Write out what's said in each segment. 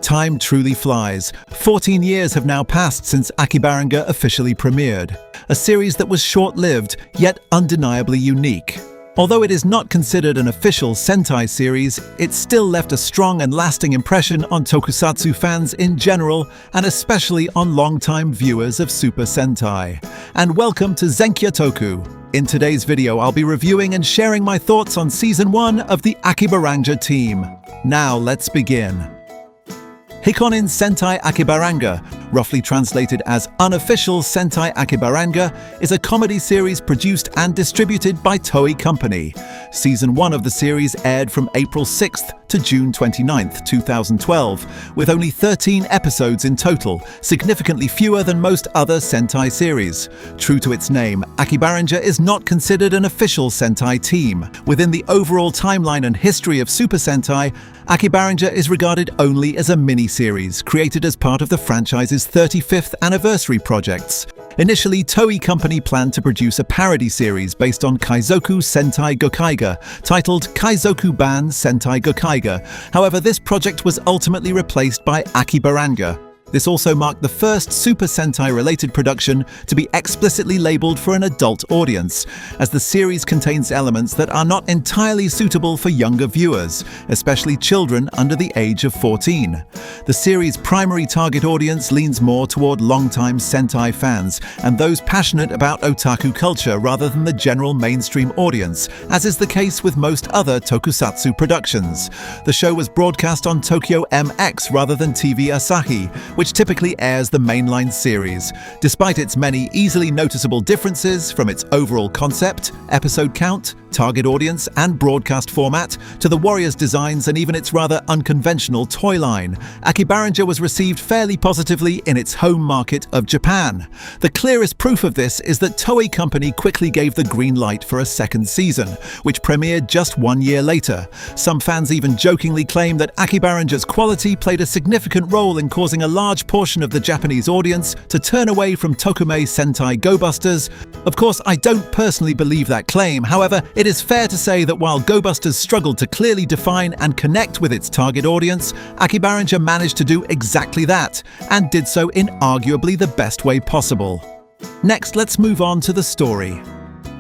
Time truly flies. 14 years have now passed since Akibaranger officially premiered. A series that was short-lived, yet undeniably unique. Although it is not considered an official Sentai series, it still left a strong and lasting impression on tokusatsu fans in general, and especially on long-time viewers of Super Sentai. And welcome to Zenkyatoku. In today's video, I'll be reviewing and sharing my thoughts on Season 1 of the Akibaranger team. Now let's begin. Hikonin Sentai Akibaranger, roughly translated as Unofficial Sentai Akibaranger, is a comedy series produced and distributed by Toei Company. Season 1 of the series aired from April 6th to June 29th, 2012, with only 13 episodes in total, significantly fewer than most other Sentai series. True to its name, Akibaranger is not considered an official Sentai team. Within the overall timeline and history of Super Sentai, Akibaranger is regarded only as a mini-series, created as part of the franchise's 35th anniversary projects. Initially, Toei Company planned to produce a parody series based on Kaizoku Sentai Gokaiga, titled Kaizoku Ban Sentai Gokaiga. However, this project was ultimately replaced by Akibaranger. This also marked the first Super Sentai-related production to be explicitly labeled for an adult audience, as the series contains elements that are not entirely suitable for younger viewers, especially children under the age of 14. The series' primary target audience leans more toward longtime Sentai fans and those passionate about otaku culture rather than the general mainstream audience, as is the case with most other tokusatsu productions. The show was broadcast on Tokyo MX rather than TV Asahi, which typically airs the mainline series. Despite its many easily noticeable differences, from its overall concept, episode count, target audience, and broadcast format, to the Warriors' designs and even its rather unconventional toy line, Akibaranger was received fairly positively in its home market of Japan. The clearest proof of this is that Toei Company quickly gave the green light for a second season, which premiered just 1 year later. Some fans even jokingly claim that Akibaranger's quality played a significant role in causing a large portion of the Japanese audience to turn away from Tokume Sentai Go Busters. Of course, I don't personally believe that claim. However, it is fair to say that while Go Busters struggled to clearly define and connect with its target audience, Akibaranger managed to do exactly that, and did so in arguably the best way possible. Next, let's move on to the story.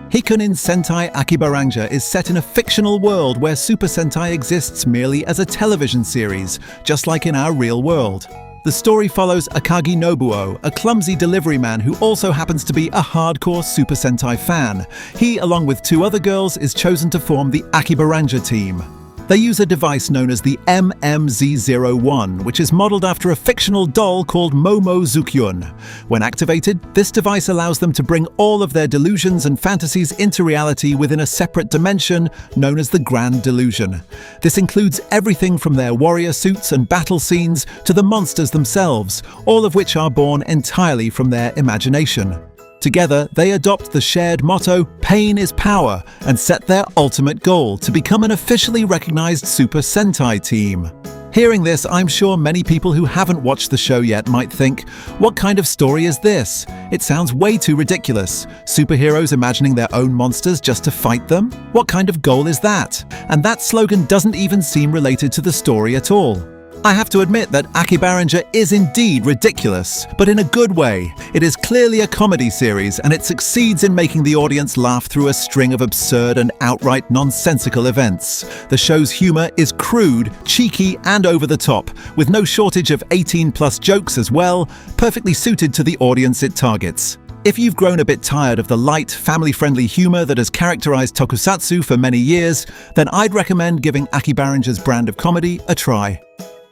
Hikonin Sentai Akibaranger is set in a fictional world where Super Sentai exists merely as a television series, just like in our real world. The story follows Akagi Nobuo, a clumsy delivery man who also happens to be a hardcore Super Sentai fan. He, along with 2 other girls, is chosen to form the Akibaranger team. They use a device known as the MMZ01, which is modeled after a fictional doll called Momo Zukyun. When activated, this device allows them to bring all of their delusions and fantasies into reality within a separate dimension known as the Grand Delusion. This includes everything from their warrior suits and battle scenes to the monsters themselves, all of which are born entirely from their imagination. Together, they adopt the shared motto, "Pain is power," and set their ultimate goal, to become an officially recognized Super Sentai team. Hearing this, I'm sure many people who haven't watched the show yet might think, what kind of story is this? It sounds way too ridiculous. Superheroes imagining their own monsters just to fight them? What kind of goal is that? And that slogan doesn't even seem related to the story at all. I have to admit that Akibaranger is indeed ridiculous, but in a good way. It is clearly a comedy series, and it succeeds in making the audience laugh through a string of absurd and outright nonsensical events. The show's humor is crude, cheeky, and over the top, with no shortage of 18+ jokes as well, perfectly suited to the audience it targets. If you've grown a bit tired of the light, family-friendly humor that has characterized tokusatsu for many years, then I'd recommend giving Akibaranger's brand of comedy a try.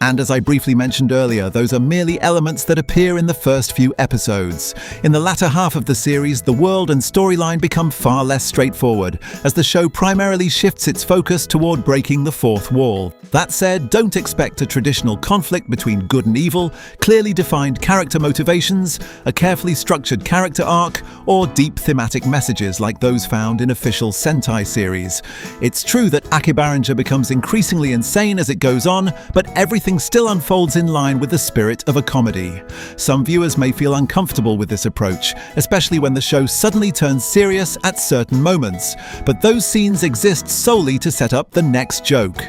And as I briefly mentioned earlier, those are merely elements that appear in the first few episodes. In the latter half of the series, the world and storyline become far less straightforward, as the show primarily shifts its focus toward breaking the fourth wall. That said, don't expect a traditional conflict between good and evil, clearly defined character motivations, a carefully structured character arc, or deep thematic messages like those found in official Sentai series. It's true that Akibaranger becomes increasingly insane as it goes on, but everything still unfolds in line with the spirit of a comedy. Some viewers may feel uncomfortable with this approach, especially when the show suddenly turns serious at certain moments, but those scenes exist solely to set up the next joke.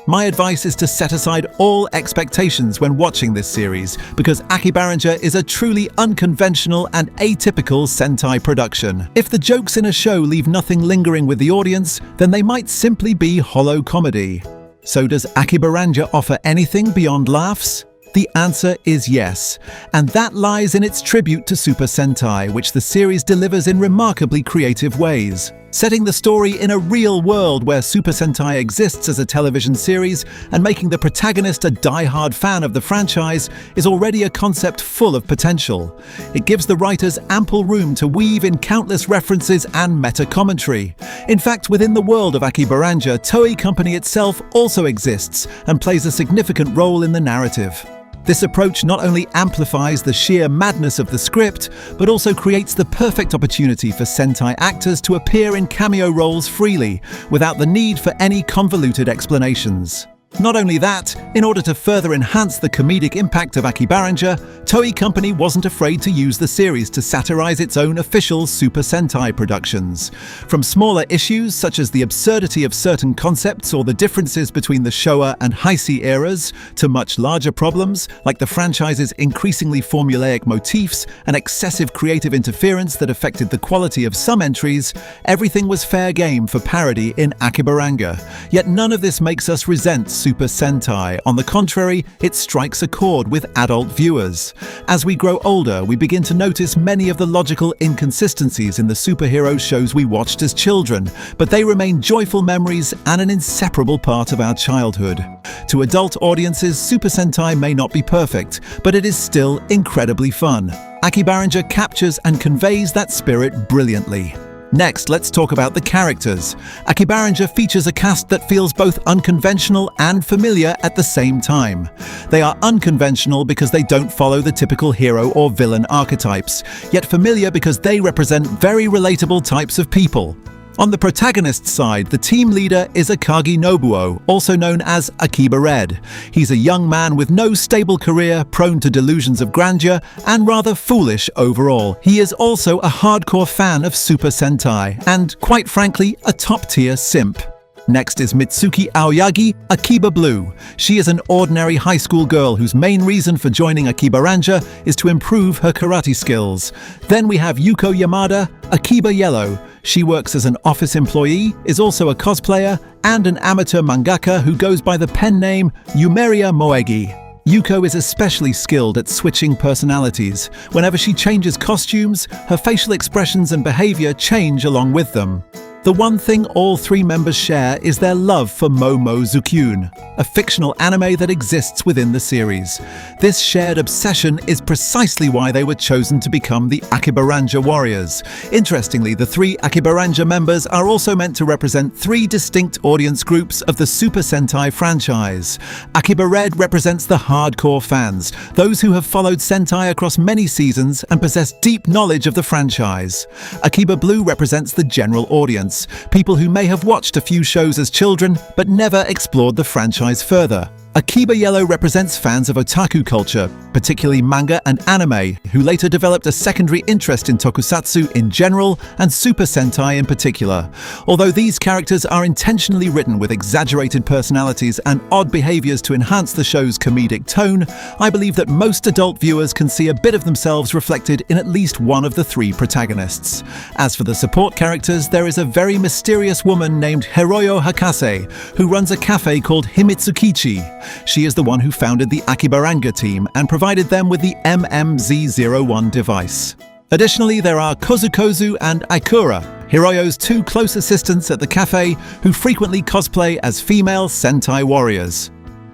My advice is to set aside all expectations when watching this series, because Akibaranger is a truly unconventional and atypical Sentai production. If the jokes in a show leave nothing lingering with the audience, then they might simply be hollow comedy. So does Akibaranger offer anything beyond laughs? The answer is yes, and that lies in its tribute to Super Sentai, which the series delivers in remarkably creative ways. Setting the story in a real world where Super Sentai exists as a television series and making the protagonist a die-hard fan of the franchise is already a concept full of potential. It gives the writers ample room to weave in countless references and meta-commentary. In fact, within the world of Akibaranger, Toei Company itself also exists and plays a significant role in the narrative. This approach not only amplifies the sheer madness of the script, but also creates the perfect opportunity for Sentai actors to appear in cameo roles freely, without the need for any convoluted explanations. Not only that, in order to further enhance the comedic impact of Akibaranger, Toei Company wasn't afraid to use the series to satirize its own official Super Sentai productions. From smaller issues such as the absurdity of certain concepts or the differences between the Showa and Heisei eras, to much larger problems like the franchise's increasingly formulaic motifs and excessive creative interference that affected the quality of some entries, everything was fair game for parody in Akibaranger. Yet none of this makes us resent Super Sentai. On the contrary, it strikes a chord with adult viewers. As we grow older, we begin to notice many of the logical inconsistencies in the superhero shows we watched as children, but they remain joyful memories and an inseparable part of our childhood. To adult audiences, Super Sentai may not be perfect, but it is still incredibly fun. Akibaranger captures and conveys that spirit brilliantly. Next, let's talk about the characters. Akibaranger features a cast that feels both unconventional and familiar at the same time. They are unconventional because they don't follow the typical hero or villain archetypes, yet familiar because they represent very relatable types of people. On the protagonist's side, the team leader is Akagi Nobuo, also known as Akiba Red. He's a young man with no stable career, prone to delusions of grandeur, and rather foolish overall. He is also a hardcore fan of Super Sentai, and quite frankly, a top-tier simp. Next is Mitsuki Aoyagi, Akiba Blue. She is an ordinary high school girl whose main reason for joining Akibaranger is to improve her karate skills. Then we have Yuko Yamada, Akiba Yellow. She works as an office employee, is also a cosplayer, and an amateur mangaka who goes by the pen name Yumeria Moegi. Yuko is especially skilled at switching personalities. Whenever she changes costumes, her facial expressions and behavior change along with them. The one thing all three members share is their love for Momo Zukyun, a fictional anime that exists within the series. This shared obsession is precisely why they were chosen to become the Akibaranger Warriors. Interestingly, the three Akibaranger members are also meant to represent three distinct audience groups of the Super Sentai franchise. Akiba Red represents the hardcore fans, those who have followed Sentai across many seasons and possess deep knowledge of the franchise. Akiba Blue represents the general audience, people who may have watched a few shows as children but never explored the franchise further. Akiba Yellow represents fans of otaku culture, particularly manga and anime, who later developed a secondary interest in tokusatsu in general and Super Sentai in particular. Although these characters are intentionally written with exaggerated personalities and odd behaviors to enhance the show's comedic tone, I believe that most adult viewers can see a bit of themselves reflected in at least one of the three protagonists. As for the support characters, there is a very mysterious woman named Hiroyo Hakase, who runs a cafe called Himitsukichi. She is the one who founded the Akibaranger team and provided them with the MMZ-01 device. Additionally, there are Kozukozu and Aikura, Hiroyo's two close assistants at the cafe who frequently cosplay as female Sentai warriors.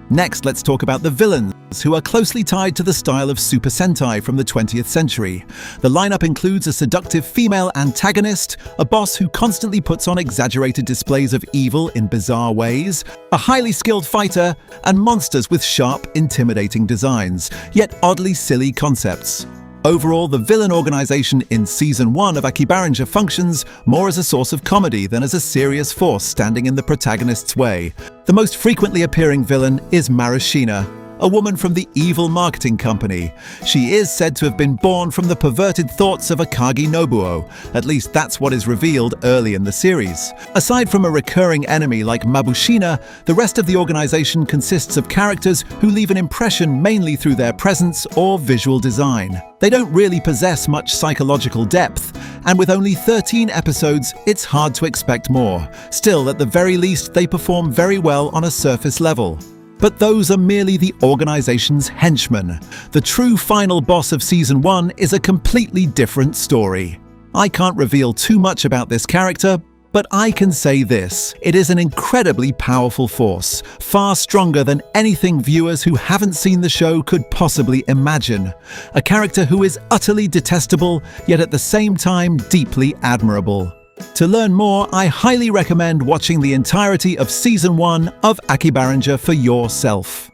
Next, let's talk about the villains, who are closely tied to the style of Super Sentai from the 20th century. The lineup includes a seductive female antagonist, a boss who constantly puts on exaggerated displays of evil in bizarre ways, a highly skilled fighter, and monsters with sharp, intimidating designs, yet oddly silly concepts. Overall, the villain organization in Season 1 of Akibaranger functions more as a source of comedy than as a serious force standing in the protagonist's way. The most frequently appearing villain is Marashina, a woman from the evil marketing company. She is said to have been born from the perverted thoughts of Akagi Nobuo. At least that's what is revealed early in the series. Aside from a recurring enemy like Mabushina, the rest of the organization consists of characters who leave an impression mainly through their presence or visual design. They don't really possess much psychological depth, and with only 13 episodes, it's hard to expect more. Still, at the very least, they perform very well on a surface level. But those are merely the organization's henchmen. The true final boss of Season 1 is a completely different story. I can't reveal too much about this character, but I can say this: it is an incredibly powerful force, far stronger than anything viewers who haven't seen the show could possibly imagine. A character who is utterly detestable, yet at the same time deeply admirable. To learn more, I highly recommend watching the entirety of Season 1 of Akibaranger for yourself.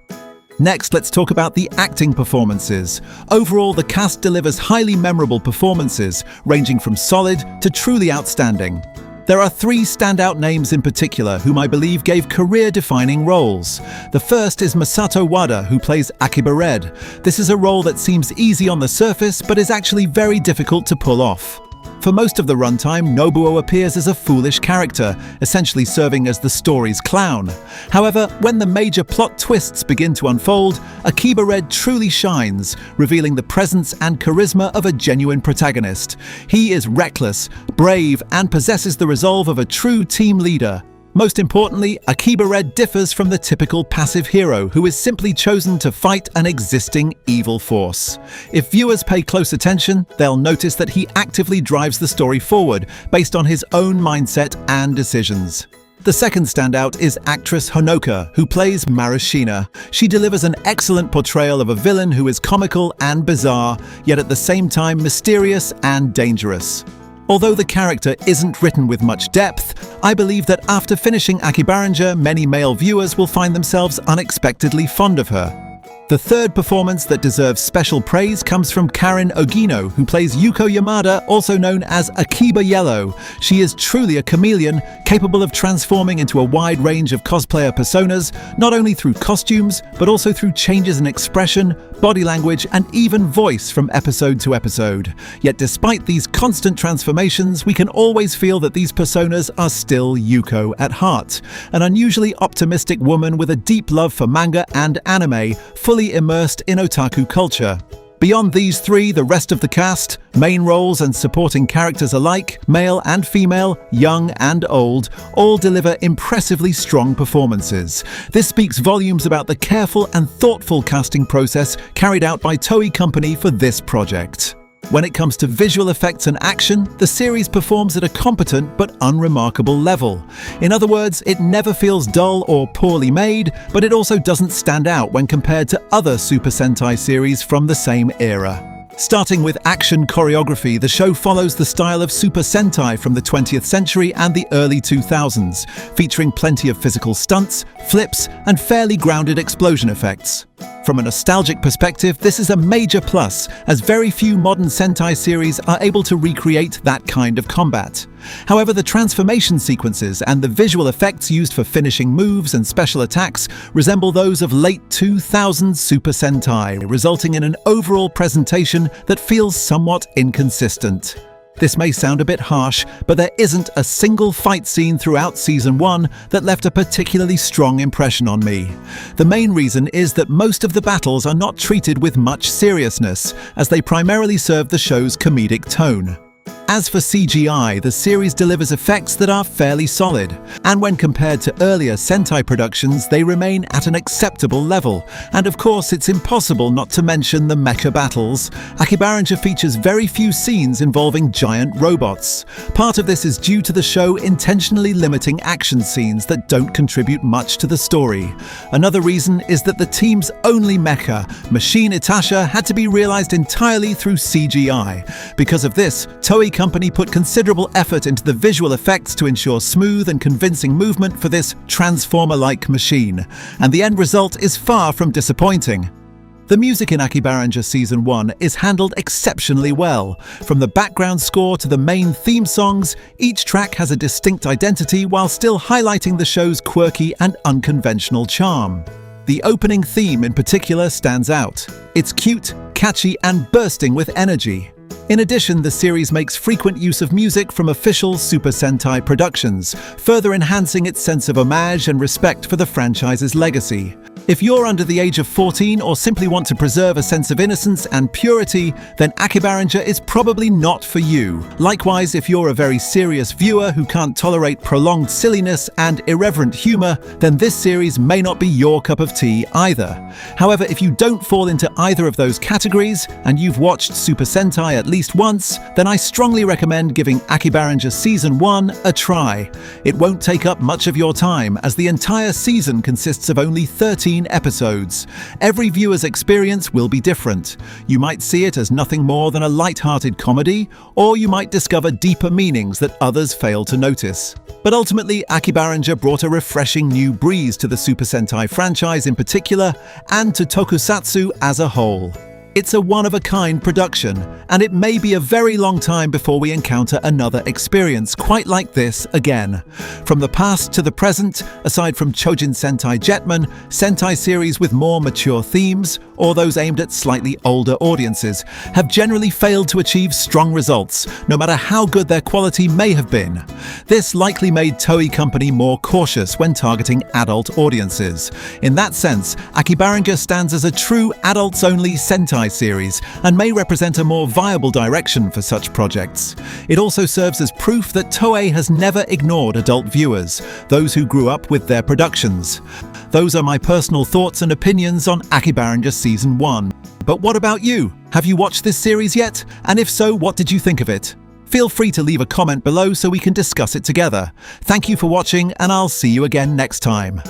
Next, let's talk about the acting performances. Overall, the cast delivers highly memorable performances, ranging from solid to truly outstanding. There are 3 standout names in particular whom I believe gave career-defining roles. The first is Masato Wada, who plays Akiba Red. This is a role that seems easy on the surface, but is actually very difficult to pull off. For most of the runtime, Nobuo appears as a foolish character, essentially serving as the story's clown. However, when the major plot twists begin to unfold, Akiba Red truly shines, revealing the presence and charisma of a genuine protagonist. He is reckless, brave, and possesses the resolve of a true team leader. Most importantly, Akiba Red differs from the typical passive hero who is simply chosen to fight an existing evil force. If viewers pay close attention, they'll notice that he actively drives the story forward based on his own mindset and decisions. The second standout is actress Honoka, who plays Marushina. She delivers an excellent portrayal of a villain who is comical and bizarre, yet at the same time mysterious and dangerous. Although the character isn't written with much depth, I believe that after finishing Akibaranger, many male viewers will find themselves unexpectedly fond of her. The third performance that deserves special praise comes from Karin Ogino, who plays Yuko Yamada, also known as Akiba Yellow. She is truly a chameleon, capable of transforming into a wide range of cosplayer personas, not only through costumes, but also through changes in expression, body language, and even voice from episode to episode. Yet despite these constant transformations, we can always feel that these personas are still Yuko at heart, an unusually optimistic woman with a deep love for manga and anime, fully immersed in otaku culture. Beyond these 3, the rest of the cast, main roles and supporting characters alike, male and female, young and old, all deliver impressively strong performances. This speaks volumes about the careful and thoughtful casting process carried out by Toei Company for this project. When it comes to visual effects and action, the series performs at a competent but unremarkable level. In other words, it never feels dull or poorly made, but it also doesn't stand out when compared to other Super Sentai series from the same era. Starting with action choreography, the show follows the style of Super Sentai from the 20th century and the early 2000s, featuring plenty of physical stunts, flips, and fairly grounded explosion effects. From a nostalgic perspective, this is a major plus, as very few modern Sentai series are able to recreate that kind of combat. However, the transformation sequences and the visual effects used for finishing moves and special attacks resemble those of late 2000s Super Sentai, resulting in an overall presentation that feels somewhat inconsistent. This may sound a bit harsh, but there isn't a single fight scene throughout Season 1 that left a particularly strong impression on me. The main reason is that most of the battles are not treated with much seriousness, as they primarily serve the show's comedic tone. As for CGI, the series delivers effects that are fairly solid, and when compared to earlier Sentai productions, they remain at an acceptable level. And of course, it's impossible not to mention the mecha battles. Akibaranger features very few scenes involving giant robots. Part of this is due to the show intentionally limiting action scenes that don't contribute much to the story. Another reason is that the team's only mecha, Machine Itasha, had to be realized entirely through CGI. Because of this, Toei Company put considerable effort into the visual effects to ensure smooth and convincing movement for this transformer-like machine, and the end result is far from disappointing. The music in Akibaranger Season 1 is handled exceptionally well. From the background score to the main theme songs, each track has a distinct identity while still highlighting the show's quirky and unconventional charm. The opening theme in particular stands out. It's cute, catchy, and bursting with energy. In addition, the series makes frequent use of music from official Super Sentai productions, further enhancing its sense of homage and respect for the franchise's legacy. If you're under the age of 14 or simply want to preserve a sense of innocence and purity, then Akibaranger is probably not for you. Likewise, if you're a very serious viewer who can't tolerate prolonged silliness and irreverent humor, then this series may not be your cup of tea either. However, if you don't fall into either of those categories, and you've watched Super Sentai at least once, then I strongly recommend giving Akibaranger Season 1 a try. It won't take up much of your time, as the entire season consists of only 13 episodes. Every viewer's experience will be different. You might see it as nothing more than a light-hearted comedy, or you might discover deeper meanings that others fail to notice. But ultimately, Akibaranger brought a refreshing new breeze to the Super Sentai franchise in particular, and to tokusatsu as a whole. It's a one-of-a-kind production, and it may be a very long time before we encounter another experience quite like this again. From the past to the present, aside from Chojin Sentai Jetman, Sentai series with more mature themes, or those aimed at slightly older audiences, have generally failed to achieve strong results, no matter how good their quality may have been. This likely made Toei Company more cautious when targeting adult audiences. In that sense, Akibaranger stands as a true adults-only Sentai series and may represent a more viable direction for such projects. It also serves as proof that Toei has never ignored adult viewers, those who grew up with their productions. Those are my personal thoughts and opinions on Akibaranger Season 1. But what about you? Have you watched this series yet? And if so, what did you think of it? Feel free to leave a comment below so we can discuss it together. Thank you for watching, and I'll see you again next time.